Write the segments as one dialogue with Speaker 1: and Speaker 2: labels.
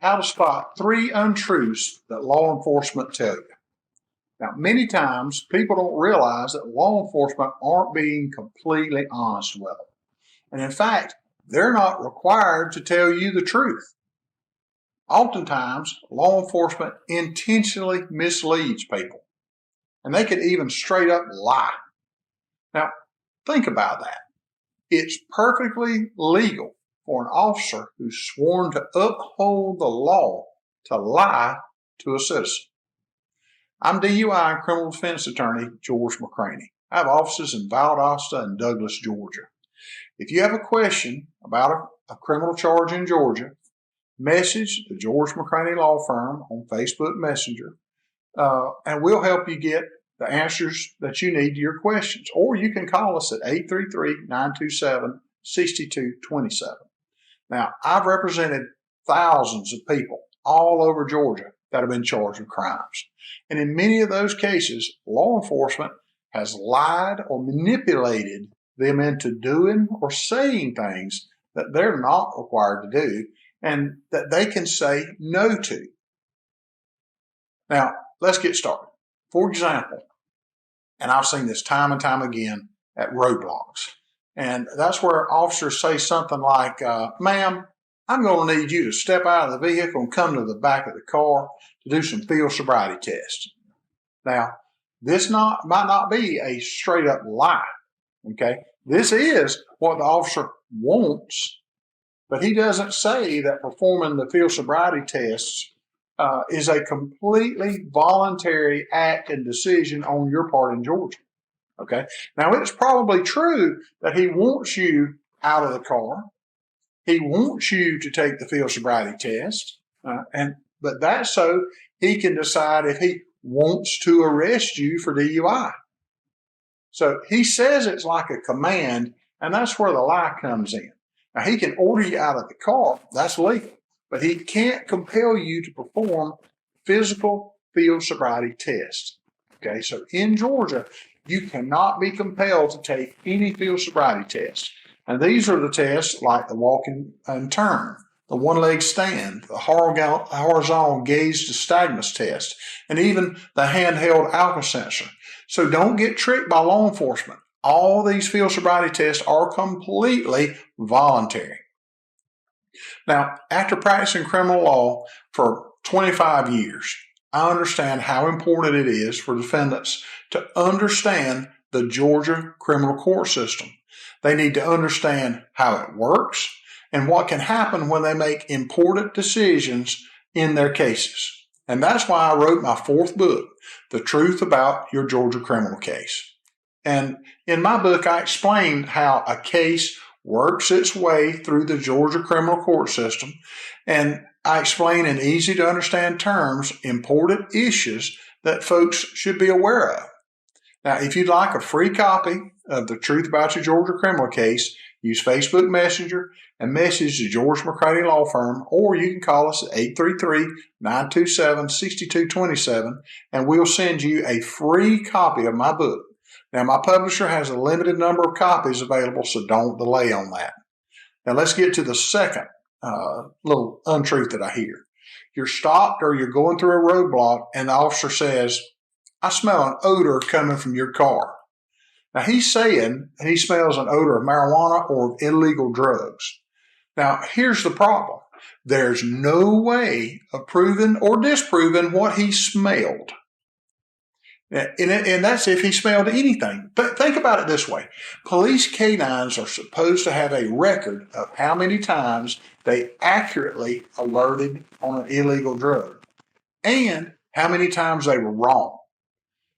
Speaker 1: how to spot 3 untruths that law enforcement tell you. Now, many times people don't realize that law enforcement aren't being completely honest with them. And in fact, they're not required to tell you the truth. Oftentimes, law enforcement intentionally misleads people, and they could even straight up lie. Now, think about that. It's perfectly legal for an officer who's sworn to uphold the law to lie to a citizen. I'm DUI and Criminal Defense Attorney George McCranie. I have offices in Valdosta and Douglas, Georgia. If you have a question about a criminal charge in Georgia, message the George McCranie Law Firm on Facebook Messenger, and we'll help you get the answers that you need to your questions. Or you can call us at 833-927-6227. Now, I've represented thousands of people all over Georgia that have been charged with crimes. And in many of those cases, law enforcement has lied or manipulated them into doing or saying things that they're not required to do and that they can say no to. Now, let's get started. For example, and I've seen this time and time again at roadblocks, and that's where officers say something like, ma'am, I'm going to need you to step out of the vehicle and come to the back of the car to do some field sobriety tests. Now, this might not be a straight up lie, okay? This is what the officer wants, but he doesn't say that performing the field sobriety tests is a completely voluntary act and decision on your part in Georgia, okay? Now, it's probably true that he wants you out of the car. He wants you to take the field sobriety test, but that's so he can decide if he wants to arrest you for DUI. So he says it's like a command, and that's where the lie comes in. Now, he can order you out of the car. That's legal. But he can't compel you to perform physical field sobriety tests. Okay, so in Georgia, you cannot be compelled to take any field sobriety tests. And these are the tests like the walk and turn, the one-leg stand, the horizontal gaze to nystagmus test, and even the handheld alka sensor. So don't get tricked by law enforcement. All these field sobriety tests are completely voluntary. Now, after practicing criminal law for 25 years, I understand how important it is for defendants to understand the Georgia criminal court system. They need to understand how it works and what can happen when they make important decisions in their cases. And that's why I wrote my 4th book, The Truth About Your Georgia Criminal Case. And in my book, I explained how a case works its way through the Georgia criminal court system, and I explain in easy to understand terms important issues that folks should be aware of. Now, if you'd like a free copy of The Truth About Your Georgia Criminal Case, use Facebook Messenger and message the George McCranie Law Firm, or you can call us at 833-927-6227, and we'll send you a free copy of my book. Now, my publisher has a limited number of copies available, so don't delay on that. Now, let's get to the second little untruth that I hear. You're stopped or you're going through a roadblock, and the officer says, I smell an odor coming from your car. Now, he's saying he smells an odor of marijuana or of illegal drugs. Now, here's the problem. There's no way of proving or disproving what he smelled. And that's if he smelled anything. But think about it this way. Police canines are supposed to have a record of how many times they accurately alerted on an illegal drug and how many times they were wrong.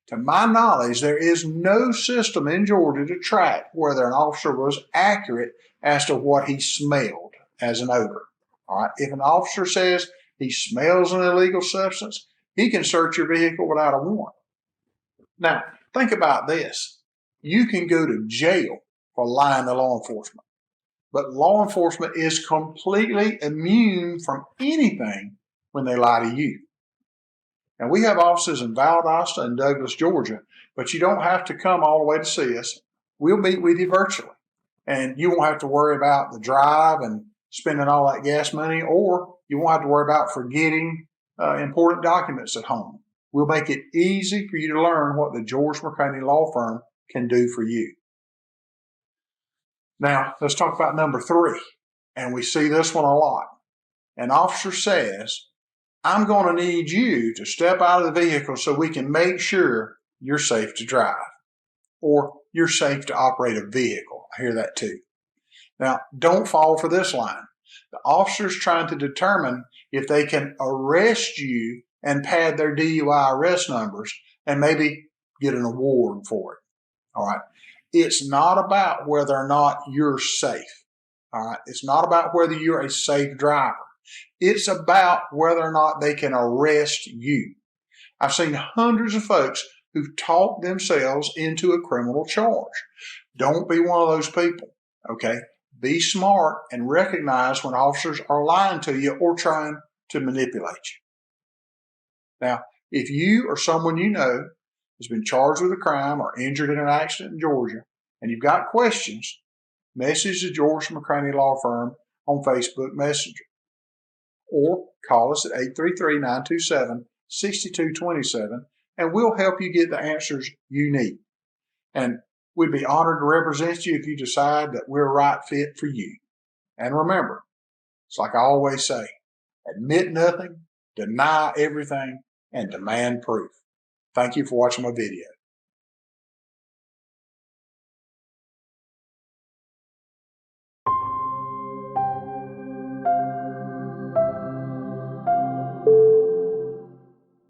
Speaker 1: To my knowledge, there is no system in Georgia to track whether an officer was accurate as to what he smelled as an odor. All right. If an officer says he smells an illegal substance, he can search your vehicle without a warrant. Now, think about this. You can go to jail for lying to law enforcement, but law enforcement is completely immune from anything when they lie to you. And we have offices in Valdosta and Douglas, Georgia, but you don't have to come all the way to see us. We'll meet with you virtually, and you won't have to worry about the drive and spending all that gas money, or You won't have to worry about forgetting important documents at home. We'll make it easy for you to learn what the George McCranie Law Firm can do for you. Now, let's talk about number 3. And we see this one a lot. An officer says, I'm going to need you to step out of the vehicle so we can make sure you're safe to drive, or you're safe to operate a vehicle. I hear that too. Now, don't fall for this line. The officer's trying to determine if they can arrest you and pad their DUI arrest numbers and maybe get an award for it. All right. It's not about whether or not you're safe. All right. It's not about whether you're a safe driver. It's about whether or not they can arrest you. I've seen hundreds of folks who've talked themselves into a criminal charge. Don't be one of those people. Okay. Be smart and recognize when officers are lying to you or trying to manipulate you. Now, if you or someone you know has been charged with a crime or injured in an accident in Georgia and you've got questions, message the George McCranie Law Firm on Facebook Messenger or call us at 833-927-6227 and we'll help you get the answers you need. And we'd be honored to represent you if you decide that we're a right fit for you. And remember, it's like I always say, admit nothing, deny everything, and demand proof. Thank you for watching my video.